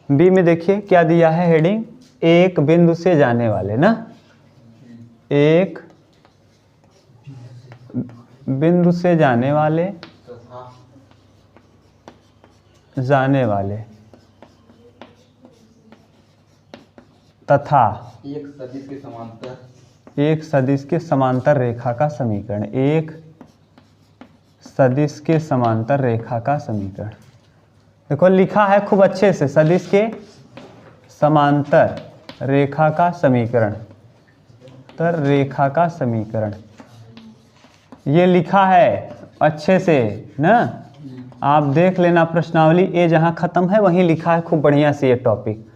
B में देखिए क्या दिया है हेडिंग, एक बिंदु से जाने वाले ना, एक बिंदु से जाने वाले तथा एक सदिश के समांतर रेखा का समीकरण, एक सदिश के समांतर रेखा का समीकरण। देखो लिखा है खूब अच्छे से, सदिश के समांतर रेखा का समीकरण, तर रेखा का समीकरण ये लिखा है अच्छे से ना। आप देख लेना प्रश्नावली, ये जहाँ ख़त्म है वहीं लिखा है खूब बढ़िया से ये टॉपिक।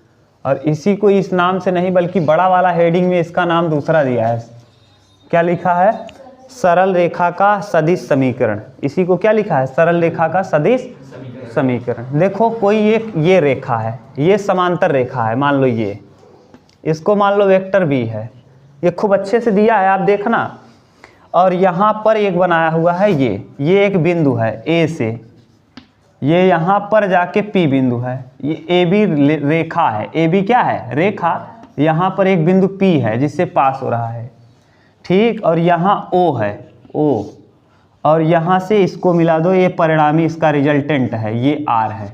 और इसी को इस नाम से नहीं बल्कि बड़ा वाला हेडिंग में इसका नाम दूसरा दिया है। क्या लिखा है? सरल रेखा का सदिश समीकरण। इसी को क्या लिखा है? सरल रेखा का सदिश समीकरण। देखो कोई एक ये रेखा है, ये समांतर रेखा है, मान लो ये, इसको मान लो वेक्टर बी है, ये खूब अच्छे से दिया है आप देखना। और यहाँ पर एक बनाया हुआ है ये एक बिंदु है ए से, ये यहाँ पर जाके पी बिंदु है, ये ए बी रेखा है। ए बी क्या है? रेखा। यहाँ पर एक बिंदु पी है जिससे पास हो रहा है, ठीक। और यहाँ ओ है, ओ, और यहाँ से इसको मिला दो, ये परिणामी इसका रिजल्टेंट है, ये आर है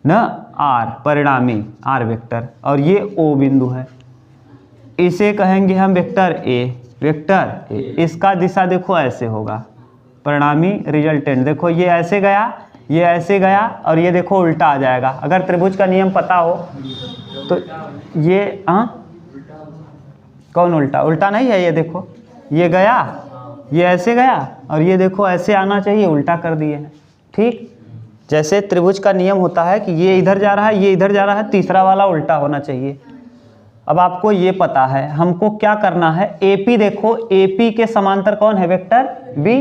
ना, आर परिणामी, आर वेक्टर। और ये ओ बिंदु है, इसे कहेंगे हम वेक्टर ए, वेक्टर ए। इसका दिशा देखो ऐसे होगा, परिणामी रिजल्टेंट। देखो ये ऐसे गया, ये ऐसे गया, और ये देखो उल्टा आ जाएगा। अगर त्रिभुज का नियम पता हो तो ये कौन उल्टा? उल्टा नहीं है, ये देखो ये गया, ये ऐसे गया, और ये देखो ऐसे आना चाहिए, उल्टा कर दिए हैं, ठीक। जैसे त्रिभुज का नियम होता है कि ये इधर जा रहा है, ये इधर जा रहा है, तीसरा वाला उल्टा होना चाहिए। अब आपको ये पता है, हमको क्या करना है? AP देखो, AP के समांतर कौन है? Vector B।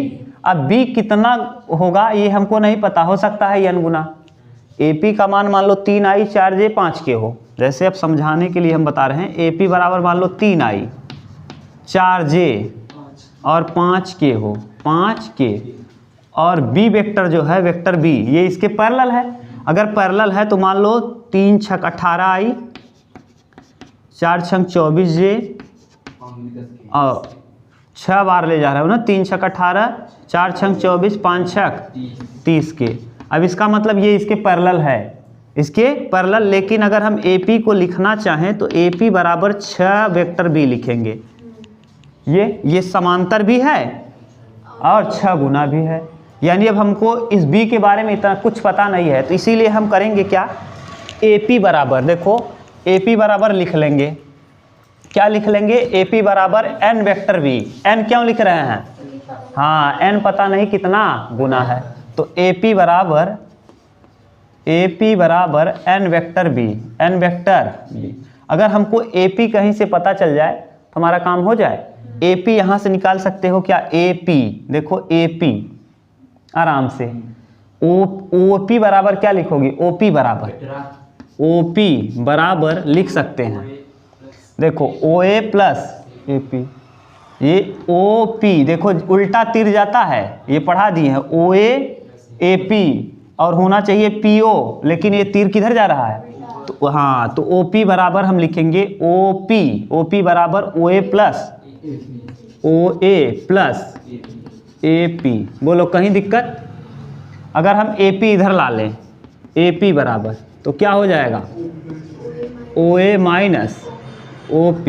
अब B कितना होगा ये हमको नहीं पता, हो सकता है n गुना। AP का मान मान लो 3i 4j 5k हो। जैसे अब समझाने के लिए हम बता रहे हैं, AP बराबर मान लो 3i 4j और 5k हो, 5k। और B वेक्टर जो है, वेक्टर B, ये इसके पैरेलल है। अगर पैरेलल है तो मान लो 3 छक 18i 4 छक 24j और 6 बार ले जा रहा है ना, 3 छक 18, 4 छक 24, 5 छक 30 के। अब इसका मतलब ये इसके पैरेलल है, इसके पैरेलल। लेकिन अगर हम AP को लिखना चाहें तो AP बराबर 6 वेक्टर B लिखेंगे। ये समांतर भी है और 6 गुना भी है। यानी अब हमको इस B के बारे में इतना कुछ पता नहीं है, तो इसीलिए हम करेंगे क्या? AP बराबर, देखो AP बराबर लिख लेंगे, क्या लिख लेंगे? AP बराबर n वेक्टर B। n क्यों लिख रहे हैं? हाँ, n पता नहीं कितना गुना है, तो AP बराबर n vector B, n vector B। अगर हमको AP कहीं से पता चल जाए तो हमारा काम हो जाए। AP यहाँ से निकाल सकते हो क्या? AP, देखो AP आराम से। OP बराबर क्या लिखोगे? OP बराबर लिख सकते हैं, देखो OA प्लस AP, ये OP देखो उल्टा तीर जाता है, ये पढ़ा दिए हैं, OA AP और होना चाहिए PO, लेकिन ये तीर किधर जा रहा है? तो हाँ, तो OP बराबर हम लिखेंगे OP बराबर OA प्लस AP। बोलो कहीं दिक्कत? अगर हम AP इधर ला लें, AP बराबर तो क्या हो जाएगा? OA minus OP।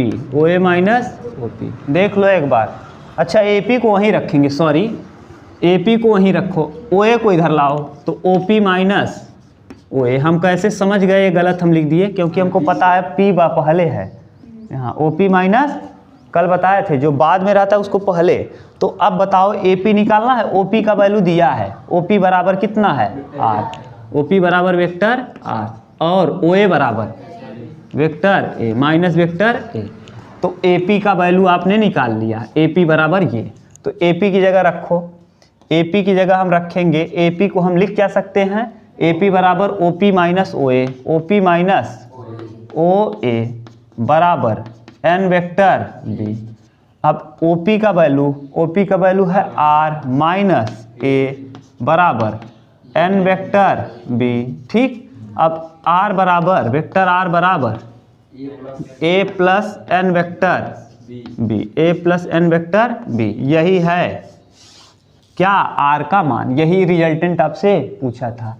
देख लो एक बार। अच्छा AP को वहीं रखेंगे, सॉरी AP को वहीं रखो, OA को इधर लाओ, तो OP माइनस OA। हम कैसे समझ गए? ये गलत हम लिख दिए क्योंकि हमको पता है P पहले है, यहाँ OP माइनस कल बताए थे, जो बाद में रहता है उसको पहले। तो अब बताओ AP निकालना है, OP का वैल्यू दिया है, OP बराबर कितना है? R। OP बराबर वेक्टर R और OA बराबर vector A minus vector A। तो AP का वैल्यू आपने निकाल लिया, AP बराबर ये। तो AP की जगह रखो, AP की जगह हम रखेंगे, AP को हम लिख क्या सकते हैं? AP बराबर OP minus OP minus OA बराबर n वेक्टर B। अब OP का वैल्यू है R माइनस A बराबर n वेक्टर B, ठीक। अब आर बराबर वेक्टर आर बराबर ए प्लस एन वेक्टर बी, ए प्लस एन वेक्टर बी, यही है क्या आर का मान। यही रिजल्टेंट आपसे पूछा था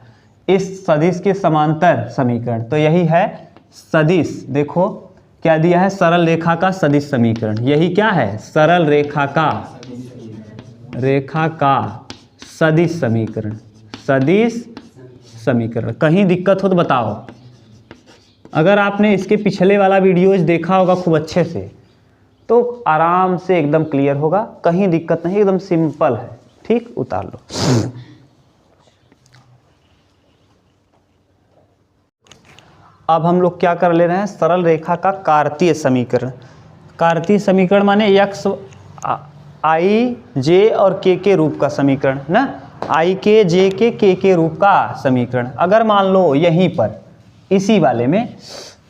इस सदिश के समांतर समीकरण। तो यही है सदिश, देखो क्या दिया है, सरल रेखा का सदिश समीकरण। यही क्या है, सरल रेखा का सदिश समीकरण। सदिश समीकरण। कहीं दिक्कत हो तो बताओ। अगर आपने इसके पिछले वाला वीडियोज देखा होगा खूब अच्छे से तो आराम से एकदम क्लियर होगा, कहीं दिक्कत नहीं, एकदम सिंपल है। ठीक, उतार लो। अब हम लोग क्या कर ले रहे हैं, सरल रेखा का कार्तीय समीकरण। कार्तीय समीकरण माने एक्स आई जे और के रूप का समीकरण ना, आई के जे के रूप का समीकरण। अगर मान लो यहीं पर इसी वाले में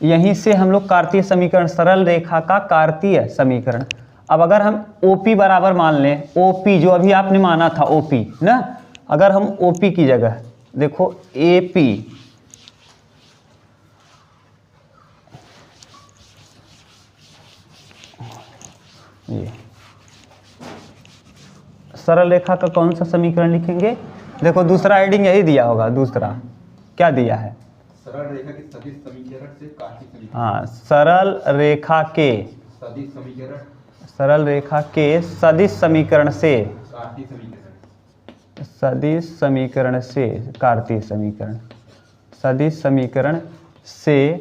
यहीं से हम लोग कार्तीय समीकरण, सरल रेखा का कार्तीय समीकरण। अब अगर हम OP बराबर मान लें, OP जो अभी आपने माना था OP ना, अगर हम OP की जगह देखो AP, ये सरल रेखा का कौन सा समीकरण लिखेंगे, देखो दूसरा हेडिंग यही दिया होगा। दूसरा क्या दिया है, सरल रेखा के सदिश समीकरण से कार्तीय समीकरण। हाँ, सरल रेखा के सदिश समीकरण, सरल रेखा के सदिश समीकरण से कार्तीय समीकरण, सदिश समीकरण से कार्तीय समीकरण, सदिश समीकरण से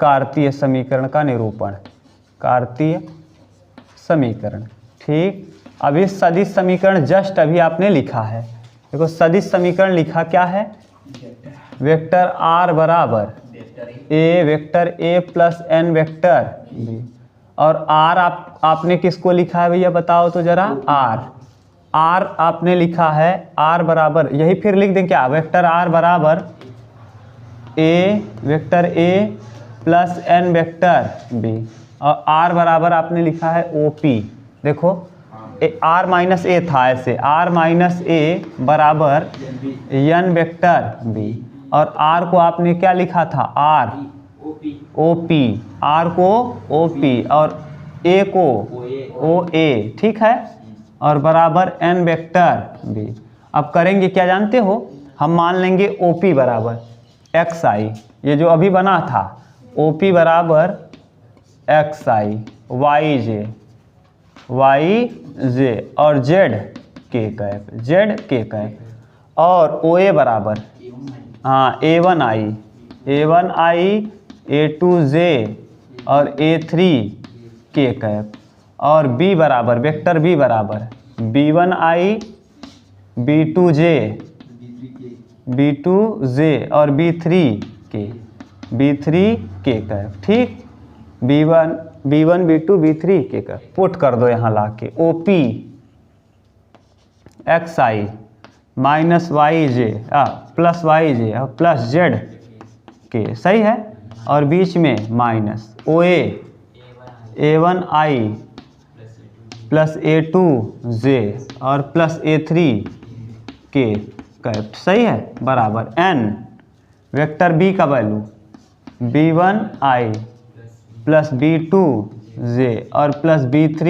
कार्तीय समीकरण का निरूपण, कार्तीय समीकरण। ठीक, अभी सदिश समीकरण जस्ट अभी आपने लिखा है। देखो सदिश समीकरण लिखा क्या है, वेक्टर आर बराबर A vector A plus N vector B, और आर आपने किसको लिखा है भैया बताओ तो जरा, आर आपने लिखा है आर बराबर, यही फिर लिख दें क्या, वेक्टर आर बराबर A vector A plus N vector B, और आर बराबर आपने लिखा है OP। देखो आर माइनस ए था, ऐसे आर माइनस ए बराबर एन वेक्टर बी, और आर को आपने क्या लिखा था, आर OP, आर को OP और ए को OA। ठीक है, और बराबर एन वेक्टर बी। अब करेंगे क्या जानते हो, हम मान लेंगे OP बराबर XI, ये जो अभी बना था OP बराबर XI YJ और Z के कैप, और OA बराबर हाँ A1I A2J और A3 के कैप, और B बराबर वेक्टर B बराबर B1I B2J और B3 के कैप। ठीक, B1 B2 B3 के कैप पुट कर दो यहाँ ला के, OP XI minus YJ plus YJ और प्लस Z के, सही है, और बीच में minus OA A1I plus A2J और प्लस A3 के कैप, सही है, बराबर N वेक्टर B का वैल्यू B1I प्लस B2J और प्लस B3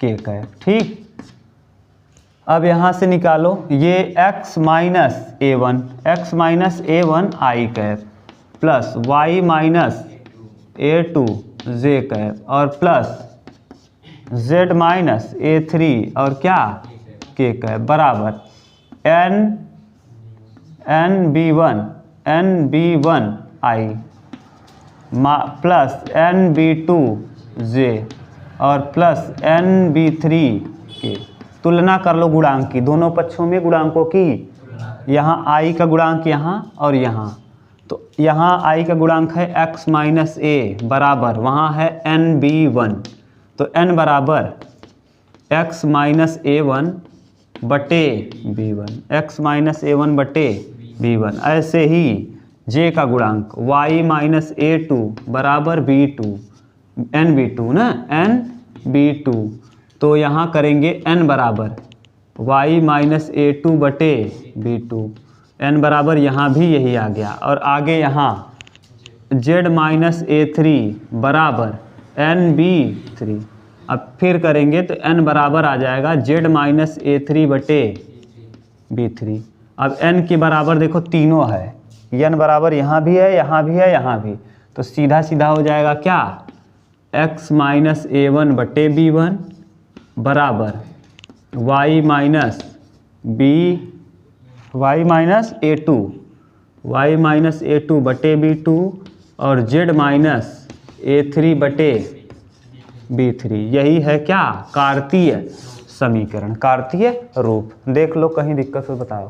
के कैप। ठीक, अब यहाँ से निकालो ये x minus A1 I cap plus y minus A2J cap और प्लस z माइनस A3 और क्या के कैप बराबर NB1 I प्लस NB2J और प्लस NB3 के। तुलना कर लो गुणांक की, दोनों पक्षों में गुणांकों की, यहाँ I का गुणांक यहाँ और यहाँ, तो यहाँ I का गुणांक है x माइनस A बराबर, वहाँ है NB1, तो n बराबर x माइनस A1 बटे B1, x माइनस A1 बटे B1। ऐसे ही J का गुणांक y माइनस A2 बराबर B2 NB2 ना, NB2, तो यहाँ करेंगे n बराबर y माइनस A2 बटे B2, n बराबर यहाँ भी यही आ गया, और आगे यहाँ z माइनस A3 बराबर NB3। अब फिर करेंगे तो n बराबर आ जाएगा z माइनस A3 बटे B3। अब n के बराबर देखो तीनों है, n बराबर यहाँ भी है, यहाँ भी है, यहाँ भी, तो सीधा सीधा हो जाएगा क्या, x माइनस A1 बटे B1 बराबर y माइनस A2 बटे B2 और z माइनस A3 बटे B3। यही है क्या, कार्तीय समीकरण, कार्तीय रूप। देख लो कहीं दिक्कत हो बताओ।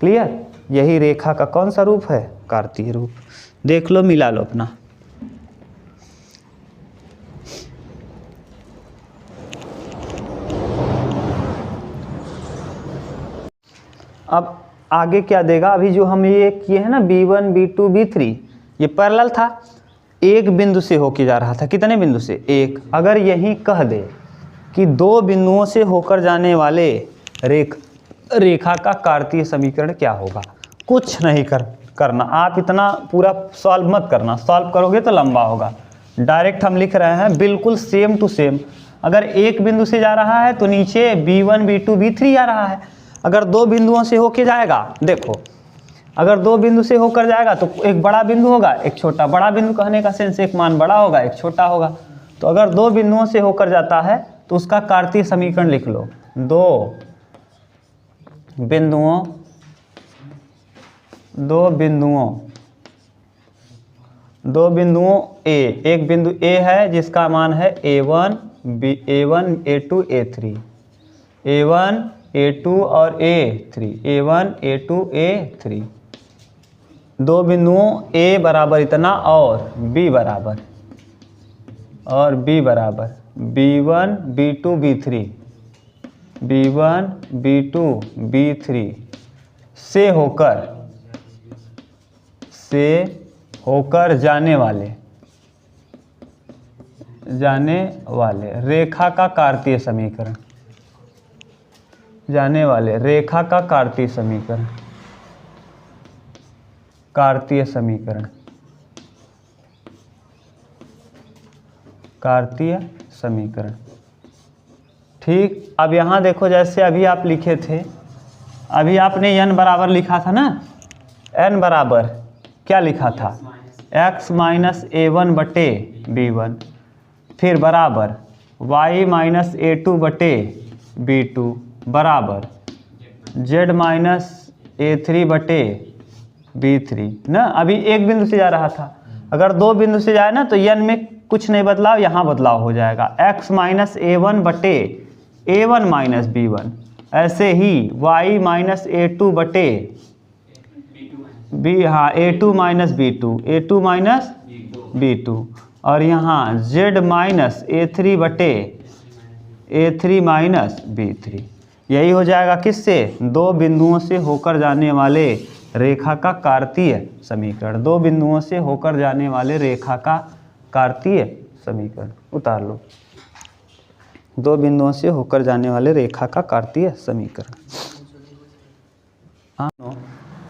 क्लियर, यही रेखा का कौन सा रूप है, कार्तीय रूप। देख लो, मिला लो अपना। अब आगे क्या देगा, अभी जो हम ये किए हैं ना B1 B2 B3, ये पैरेलल था, एक बिंदु से होके जा रहा था। कितने बिंदु से, एक। अगर यही कह दे कि दो बिंदुओं से होकर जाने वाले रेखा का कार्तीय समीकरण क्या होगा, कुछ नहीं करना। आप इतना पूरा सॉल्व मत करना, सॉल्व करोगे तो लंबा होगा। डायरेक्ट हम लिख रहे हैं बिल्कुल सेम टू सेम। अगर एक बिंदु से जा रहा है तो नीचे B1 B2 B3 आ रहा है। अगर दो बिंदुओं से होके जाएगा, देखो अगर दो बिंदु से होकर जाएगा तो एक बड़ा बिंदु होगा, एक छोटा। बड़ा बिंदु कहने का सेंस एक मान बड़ा होगा, एक छोटा होगा। तो अगर दो बिंदुओं से होकर जाता है तो उसका कार्तीय समीकरण लिख लो। दो बिंदुओं A, एक बिंदु A है जिसका मान है A1 A2 A3, A1 A2 और A3, A1 A2 A3। दो बिंदुओं A बराबर इतना और B बराबर B1 B2 B3 से होकर जाने वाले रेखा का कार्तीय समीकरण, कार्तीय समीकरण। ठीक, अब यहाँ देखो, जैसे अभी आप लिखे थे, अभी आपने n बराबर लिखा था ना, n बराबर क्या लिखा था, x माइनस A1 बटे B1, फिर बराबर y माइनस A2 बटे B2 बराबर z माइनस A3 बटे B3 ना। अभी एक बिंदु से जा रहा था, अगर दो बिंदु से जाए ना तो n में कुछ नहीं बदलाव, यहाँ बदलाव हो जाएगा, x माइनस A1 बटे A1 माइनस B1। ऐसे ही y माइनस A2 बटे A2 माइनस B2 और यहाँ z माइनस A3 बटे A3 माइनस B3। यही हो जाएगा किससे, दो बिंदुओं से होकर जाने वाले रेखा का कार्तीय समीकरण। दो बिंदुओं से होकर जाने वाले रेखा का कार्तीय समीकरण उतार लो। दो बिंदुओं से होकर जाने वाले रेखा का कार्तीय समीकरण।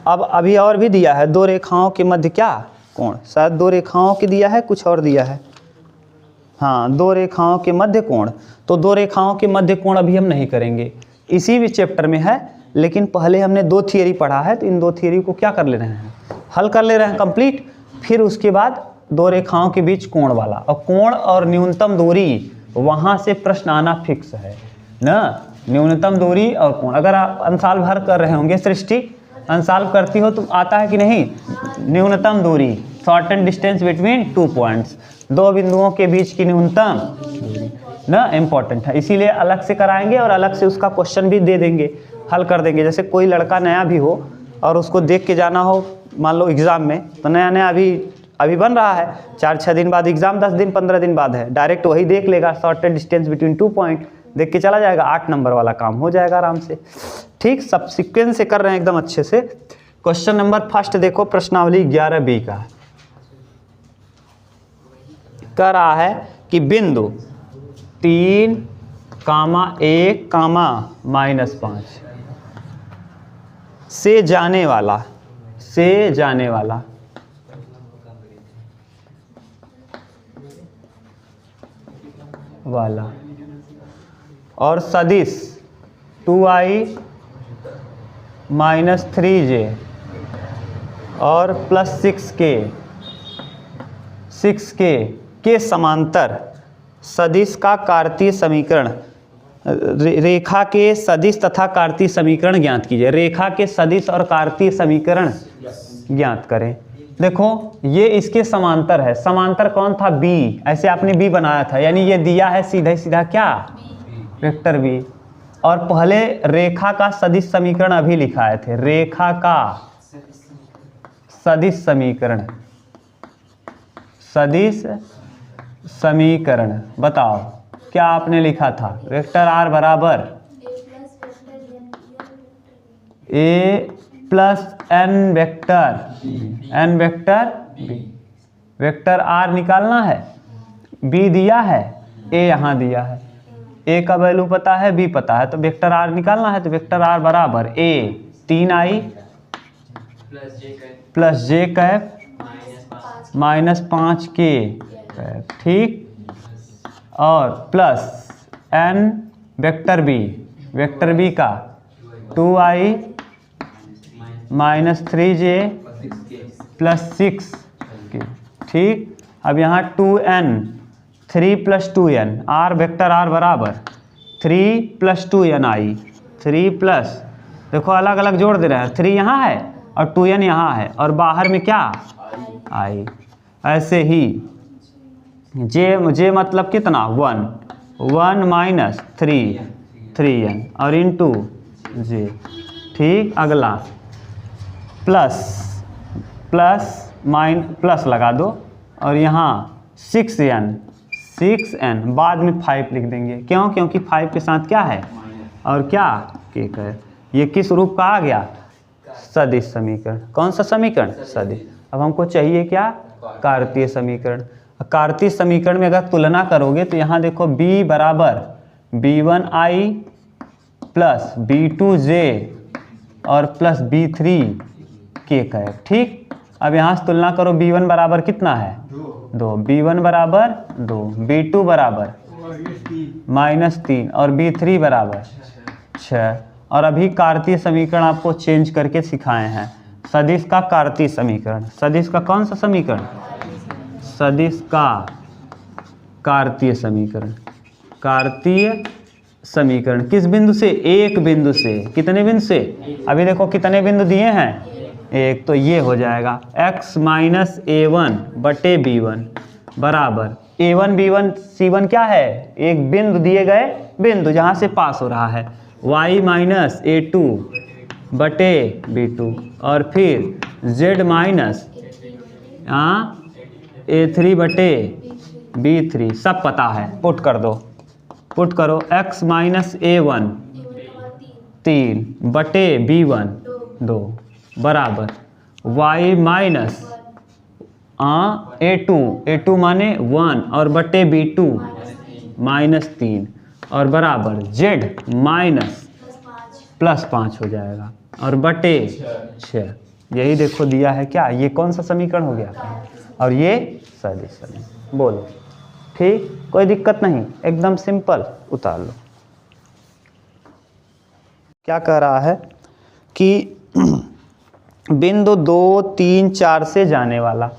अब अभी और भी दिया है, दो रेखाओं के मध्य क्या कोण, शायद दो रेखाओं के दिया है, कुछ और दिया है। हाँ, दो रेखाओं के मध्य कोण। तो दो रेखाओं के मध्य कोण अभी हम नहीं करेंगे, इसी भी चैप्टर में है, लेकिन पहले हमने दो थियरी पढ़ा है, तो इन दो थियरी को क्या कर ले रहे हैं, हल कर ले रहे हैं कंप्लीट। फिर उसके बाद दो रेखाओं के बीच कोण वाला, और कोण और न्यूनतम दूरी, वहाँ से प्रश्न आना फिक्स है ना। न्यूनतम दूरी और कोण, अगर आप अंशाल भर कर रहे होंगे, सृष्टि अंशाल करती हो तो आता है कि नहीं, न्यूनतम दूरी, शॉर्टेन डिस्टेंस बिटवीन 2 पॉइंट्स, दो बिंदुओं के बीच की न्यूनतम दूरी ना, इम्पॉर्टेंट है। इसीलिए अलग से कराएंगे और अलग से उसका क्वेश्चन भी दे देंगे, हल कर देंगे। जैसे कोई लड़का नया भी हो और उसको देख के जाना हो, मान लो एग्ज़ाम में, तो नया अभी बन रहा है, 4-6 दिन बाद एग्ज़ाम, 10 दिन 15 दिन बाद है, डायरेक्ट वही देख लेगा, शॉर्टेन डिस्टेंस बिटवीन 2 पॉइंट देख के चला जाएगा, 8 नंबर वाला काम हो जाएगा आराम से। ठीक, सब सीक्वेंस से कर रहे हैं एकदम अच्छे से। क्वेश्चन नंबर फर्स्ट देखो, प्रश्नावली 11B का कह रहा है कि बिंदु 3, 1, -5 से जाने वाला, से जाने वाला, वाला, और सदिश 2i माइनस 3j और प्लस 6k के समांतर सदिश का कार्तीय समीकरण, रेखा के सदिश तथा कार्तीय समीकरण ज्ञात कीजिए। रेखा के सदिश और कार्तीय समीकरण ज्ञात करें। देखो ये इसके समांतर है, समांतर कौन था? b, ऐसे आपने b बनाया था, यानी ये दिया है सीधा सीधा क्या? Vector b। और पहले रेखा का सदिश समीकरण अभी लिखाए थे, रेखा का सदिश समीकरण, सदिश समीकरण बताओ क्या आपने लिखा था? वेक्टर r बराबर a plus n vector b। Vector r निकालना है, b दिया है, a यहाँ दिया है, a का वैल्यू पता है, b पता है, तो वेक्टर r निकालना है। तो वेक्टर r बराबर a 3i plus j cap minus 5k, ठीक, और प्लस n वेक्टर b का 2i minus 3j plus 6k, ठीक। अब यहाँ 2n 3 plus 2n, r vector r बराबर 3 प्लस 2n i, 3 प्लस, देखो अलग अलग जोड़ दे रहे हैं, 3 यहाँ है और 2n यहाँ है, और बाहर में क्या? i। ऐसे ही j मतलब कितना? 1 माइनस 3n और इंटू j, ठीक। अगला प्लस लगा दो, और यहाँ 6n बाद में 5 लिख देंगे, क्यों? क्योंकि 5 के साथ क्या है? और क्या? केक है। ये किस रूप का आ गया? सदिश समीकरण। कौन सा समीकरण? सदिश। अब हमको चाहिए क्या? कार्तीय समीकरण। कार्तीय समीकरण में अगर तुलना करोगे तो यहाँ देखो b बराबर b1i प्लस b2j और प्लस b3k का है, ठीक। अब यहाँ से तुलना करो, b1 बराबर कितना है? 2, b1 बराबर 2, b2 बराबर -3 और b3 बराबर 6। और अभी कार्तीय समीकरण आपको चेंज करके सिखाए हैं, सदिश का कार्तीय समीकरण। सदिश का कौन सा समीकरण? सदिश का कार्तीय समीकरण। कार्तीय समीकरण किस बिंदु से? एक बिंदु से। कितने बिंदु से? अभी देखो कितने बिंदु दिए हैं? एक। तो ये हो जाएगा x माइनस a1 बटे b1 बराबर a1 b1 c1 क्या है? एक बिंदु दिए गए बिंदु जहाँ से पास हो रहा है, y माइनस a2 बटे b2 और फिर z माइनस a3 बटे b3, सब पता है, पुट कर दो, पुट करो। x माइनस a1 3 बटे b1 2 बराबर y माइनस a2 माने 1 और बटे b2 -3 और बराबर z माइनस प्लस 5 हो जाएगा और बटे 6। यही देखो दिया है क्या? ये कौन सा समीकरण हो गया? और ये सदिश समीकरण। बोलो, ठीक, कोई दिक्कत नहीं, एकदम सिंपल, उतार लो। क्या कह रहा है कि बिंदु 2, 3, 4 से जाने वाला,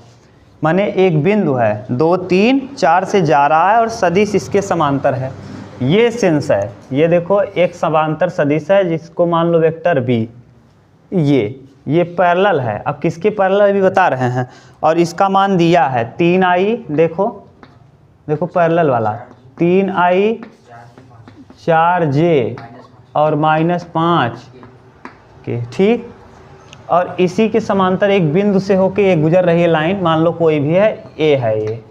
माने एक बिंदु है 2, 3, 4 से जा रहा है और सदिश इसके समांतर है। ये सेंस है, ये देखो एक समांतर सदिश है जिसको मान लो वेक्टर b, ये पैरेलल है। अब किसके पैरेलल भी बता रहे हैं, और इसका मान दिया है 3i, देखो पैरेलल वाला 3i 4j और -5 के, ठीक। और इसी के समांतर एक बिंदु से होके एक गुजर रही है लाइन, मान लो कोई भी है, a है ये,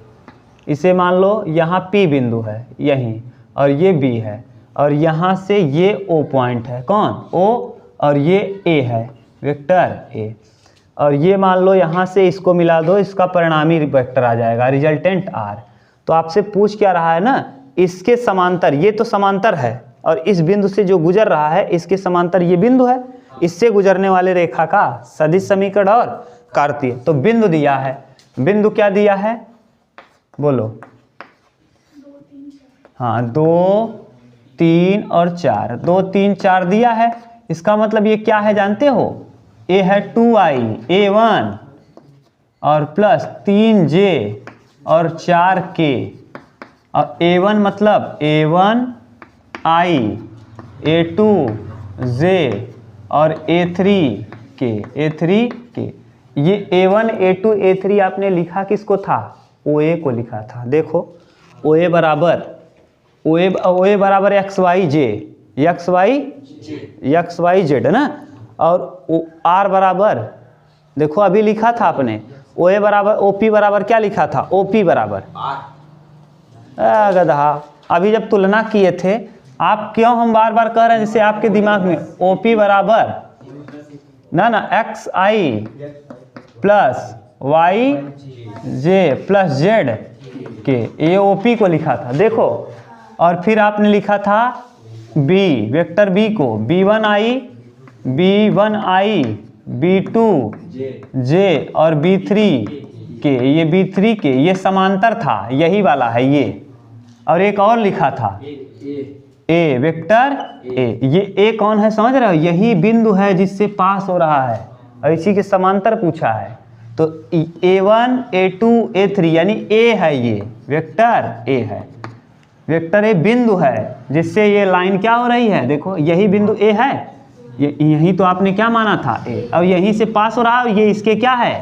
इसे मान लो यहाँ P बिंदु है यहीं, और ये B है, और यहाँ से ये O पॉइंट है, कौन? O, और ये A है, वेक्टर A, और ये मान लो यहाँ से इसको मिला दो, इसका परिणामी वेक्टर आ जाएगा, रिजल्टेंट R। तो आपसे पूछ क्या रहा है ना, इसके समांतर, ये तो समांतर है, और इस बिंदु से जो गुजर रहा है इसके समांतर ये बिंदु है, इससे गुजरने वाले रेखा का सदिश समीकरण और कार्तीय। तो बिंदु दिया है, बिंदु क्या दिया है बोलो? हाँ 2 3 और 4, 2 3 4 दिया है। इसका मतलब ये क्या है जानते हो? ए है 2i a1 और प्लस 3j और 4k, और a1 मतलब a1i a2j और a3k। ये a1 a2 a3 आपने लिखा किसको था? OA को लिखा था। देखो OA बराबर XYZ है ना, और R बराबर देखो अभी लिखा था आपने OA बराबर OP बराबर क्या लिखा था? OP बराबर गधा। अभी जब तुलना किए थे आप, क्यों हम बार बार कह रहे हैं जैसे आपके दिमाग में OP बराबर ना XI plus YJ plus Z के, ये OP को लिखा था देखो। और फिर आपने लिखा था B, वेक्टर B को B1I B2J और B3K, ये B3 के ये समांतर था, यही वाला है ये। और एक और लिखा था A, वेक्टर A, ये A कौन है समझ रहे हो? यही बिंदु है जिससे पास हो रहा है, और इसी के समांतर पूछा है। तो A1 A2 A3 यानी A है, ये वेक्टर A है, वेक्टर A बिंदु है जिससे ये लाइन क्या हो रही है? देखो यही बिंदु A है, यही तो आपने क्या माना था A, और यहीं से पास हो रहा है, ये इसके क्या है?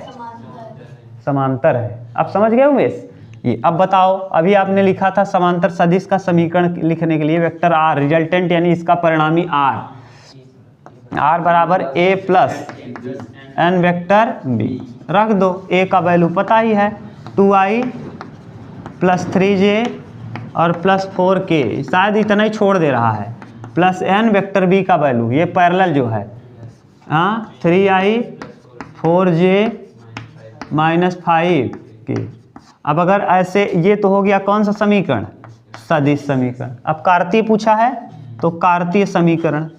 समांतर है। अब समझ गए उमेश? ये अब बताओ, अभी आपने लिखा था समांतर सदिश का समीकरण लिखने के लिए वेक्टर R, रिजल्टेंट यानी इसका परिणामी R बराबर A plus n vector B। रख दो, A का वैल्यू पता ही है 2i प्लस 3j और प्लस 4k, शायद इतना ही छोड़ दे रहा है, प्लस n वेक्टर B का वैल्यू, ये पैरेलल जो है 3i 4j माइनस 5k। अब अगर ऐसे, ये तो हो गया कौन सा समीकरण? सदिश समीकरण। अब कार्तीय पूछा है तो कार्तीय समीकरण,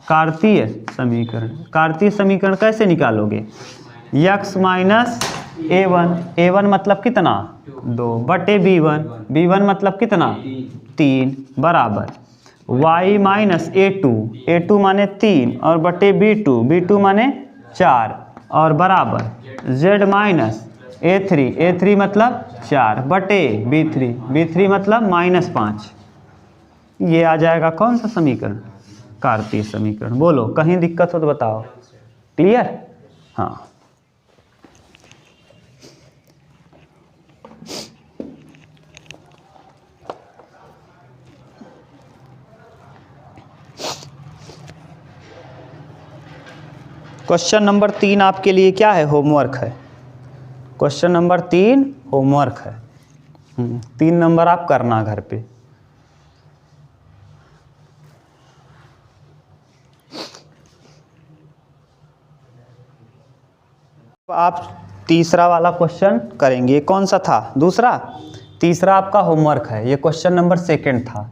कार्तीय समीकरण कैसे निकालोगे? x माइनस a1 मतलब कितना? 2 बटे b1 मतलब कितना? 3 बराबर y माइनस a2 माने 3 और बटे b2 माने 4 और बराबर z माइनस a3 मतलब 4 बटे b3 मतलब माइनस 5। ये आ जाएगा कौन सा समीकरण? कार्तीय समीकरण। बोलो, कहीं दिक्कत हो तो बताओ। क्लियर? हाँ। क्वेश्चन नंबर 3 आपके लिए क्या है? होमवर्क है। क्वेश्चन नंबर 3 होमवर्क है। 3 नंबर आप करना घर पे। आप तीसरा वाला क्वेश्चन करेंगे। कौन सा था? दूसरा। तीसरा आपका होमवर्क है, ये क्वेश्चन नंबर 2 था।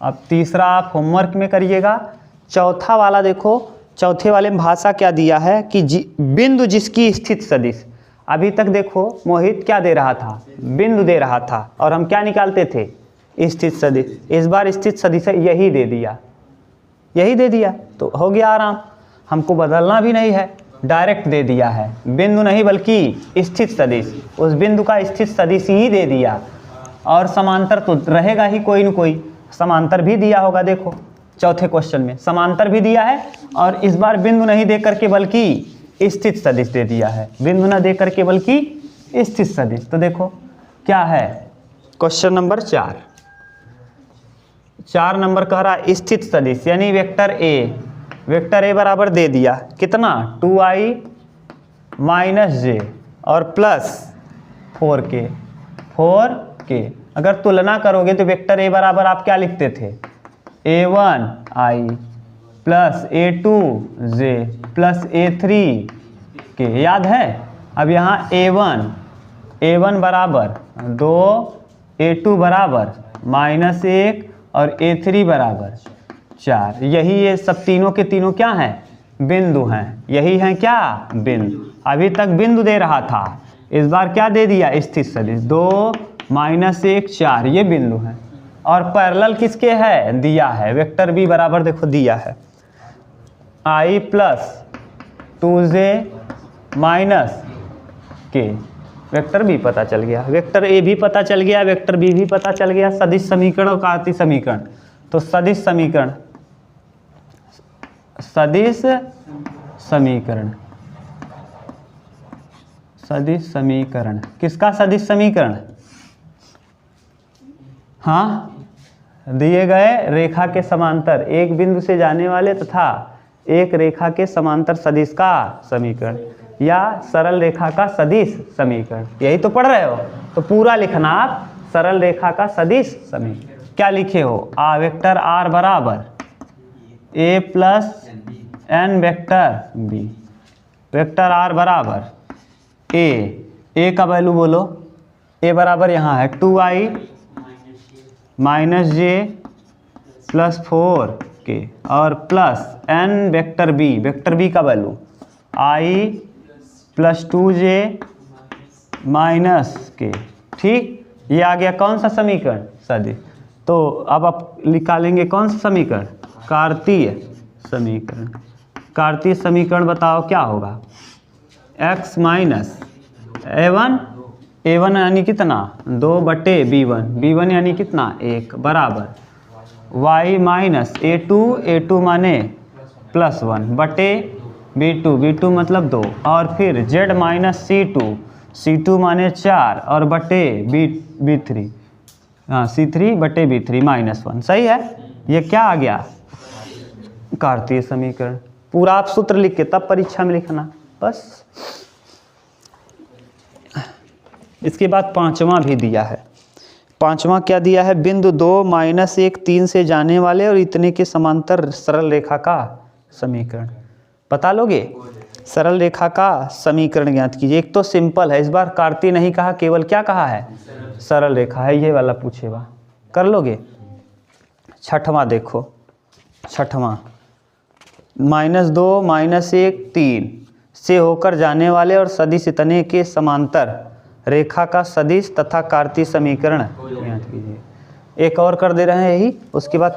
अब तीसरा आप होमवर्क में करिएगा। चौथा वाला देखो, चौथे वाले में भाषा क्या दिया है कि बिंदु जिसकी स्थित सदिश। अभी तक देखो मोहित क्या दे रहा था? बिंदु दे रहा था, और हम क्या निकालते थे? स्थित सदिश। इस बार स्थित सदिश यही दे दिया, तो हो गया आराम। हमको बदलना भी नहीं है, डायरेक्ट दे दिया है। बिंदु नहीं बल्कि स्थित सदिश, उस बिंदु का स्थित सदिश ही दे दिया। और समांतर तो रहेगा ही कोई न कोई, समांतर भी दिया होगा। देखो चौथे क्वेश्चन में समांतर भी दिया है, और इस बार बिंदु नहीं दे करके बल्कि स्थित सदिश दे दिया है। बिंदु न दे करके बल्कि स्थित सदिश। तो देखो क्या है क्वेश्चन नंबर 4 नंबर कह रहा है स्थित सदिश यानी वेक्टर ए बराबर दे दिया कितना? 2i माइनस j और प्लस 4k। अगर तुलना करोगे तो वेक्टर ए बराबर आप क्या लिखते थे? a1i plus a2j plus a3k, याद है? अब यहाँ a1 बराबर 2, a2 बराबर -1 और a3 बराबर 4। यही ये सब तीनों के तीनों क्या हैं, बिंदु हैं। यही हैं क्या, बिंदु। अभी तक बिंदु दे रहा था, इस बार क्या दे दिया, स्थित सदिश। 2 -1 4 ये बिंदु हैं। और पैरेलल किसके है, दिया है। वेक्टर बी बराबर देखो दिया है i + 2j - k। Vector B पता चल गया, वेक्टर ए भी पता चल गया, वेक्टर बी भी पता चल गया। सदिश समीकरण और कार्तीय समीकरण। तो सदिश समीकरण, सदिश समीकरण, सदिश समीकरण किसका सदिश समीकरण, हाँ, दिए गए रेखा के समांतर एक बिंदु से जाने वाले तथा एक रेखा के समांतर सदिश का समीकरण या सरल रेखा का सदिश समीकरण। यही तो पढ़ रहे हो, तो पूरा लिखना आप, सरल रेखा का सदिश समीकरण। क्या लिखे हो, वेक्टर r बराबर a + n vector b। Vector r बराबर a का वैल्यू बोलो, a बराबर यहाँ है 2i - j + 4k और प्लस n वेक्टर b का वैल्यू i + 2j - k। ठीक, ये आ गया कौन सा समीकरण, सदिश। तो अब आप निकालेंगे कौन सा समीकरण, कार्तीय समीकरण। कार्तीय समीकरण बताओ क्या होगा, x - a1 यानी कितना 2/b1, b1 यानी कितना 1 बराबर y - a2 माने +1 b2 मतलब 2 और फिर z - c2 माने 4 और b3 हाँ c3/b3 -1। सही है, ये क्या आ गया, कार्तीय समीकरण। पूरा आप सूत्र लिख के तब परीक्षा में लिखना बस। इसके बाद पांचवा भी दिया है। पांचवा क्या दिया है, बिंदु 2 -1 3 से जाने वाले और इतने के समांतर सरल रेखा का समीकरण। बता लोगे, सरल रेखा का समीकरण ज्ञात कीजिए। एक तो सिंपल है, इस बार कार्तीय नहीं कहा, केवल क्या कहा है, सरल रेखा है, ये वाला पूछेगा, कर लोगे। छठवां देखो, छठवां -2 -1 3 से होकर जाने वाले और सदिश इतने के समांतर रेखा का सदिश तथा कार्तीय समीकरण याद कीजिए। एक और कर दे रहे हैं यही, उसके बाद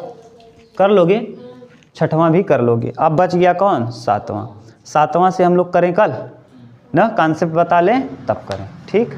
कर लोगे, छठवां भी कर लोगे। अब बच गया कौन, सातवां। सातवां से हम लोग करें कल ना, कॉन्सेप्ट बता लें तब करें, ठीक।